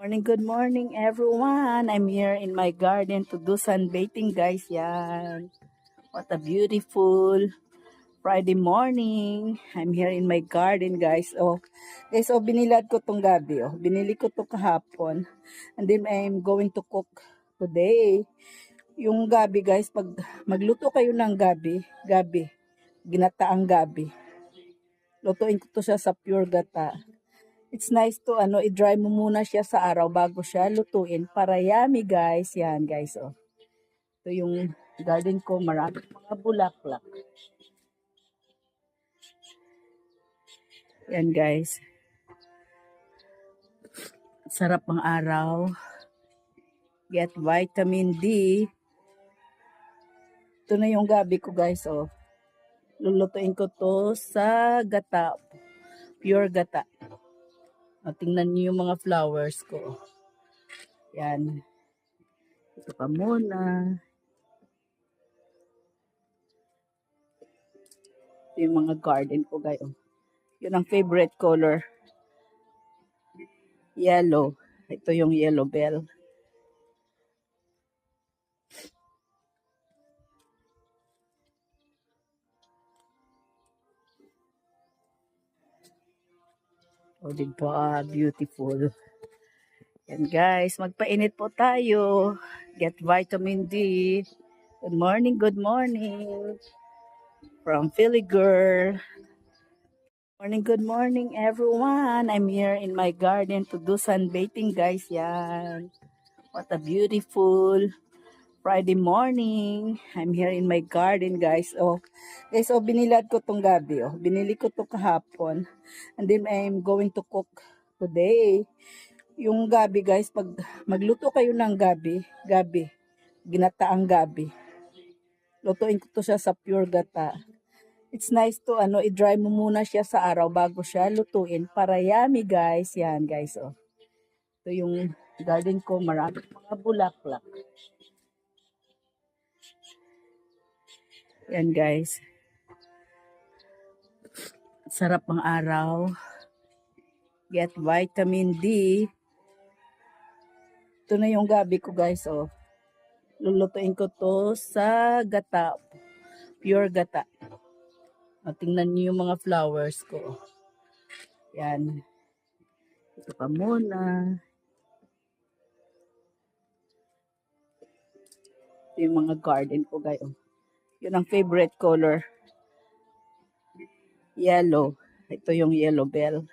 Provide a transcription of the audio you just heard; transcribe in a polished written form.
Good morning everyone. I'm here in my garden to do sunbathing guys. Yan. What a beautiful Friday morning. I'm here in my garden guys. Guys, binilad ko tong gabi. Binili ko to kahapon. And then I'm going to cook today. Yung gabi guys, pag magluto kayo ng gabi, ginataang gabi. Lutuin ko to siya sa pure gata. It's nice to i-dry mo muna siya sa araw bago siya lutuin para yummy guys. Yan guys Ito yung garden ko, maraming mga bulaklak. Yan guys. Sarap ang araw. Get vitamin D. Ito na yung gabi ko guys Lulutuin ko to sa gata. Pure gata. Tingnan niyo yung mga flowers ko. Yan. Ito pa muna. Ito yung mga garden ko guys. Yun ang favorite color. Yellow. Ito yung yellow bell. Diba? Beautiful. Yan guys, magpainit po tayo. Get vitamin D. Good morning, good morning. From Philly Girl. Good morning everyone. I'm here in my garden to do sunbathing guys. Yan. What a beautiful Friday morning. I'm here in my garden guys. Guys, binilad ko tong gabi. Binili ko to kahapon. And then I'm going to cook today. Yung gabi guys, pag magluto kayo ng gabi, ginataang gabi. Lutuin ko to siya sa pure gata. It's nice to i-dry mo muna siya sa araw bago siya lutuin para yummy guys. Yan guys Ito yung garden ko, maraming mga bulaklak. Yan guys. Sarap ang araw. Get vitamin D. Ito na yung gabi ko guys Lulutuin ko to sa gata. Pure gata. Tingnan niyo yung mga flowers ko. Yan. Ito pa muna. Ito yung mga garden ko guys Yun ang favorite color. Yellow. Ito yung yellow bell.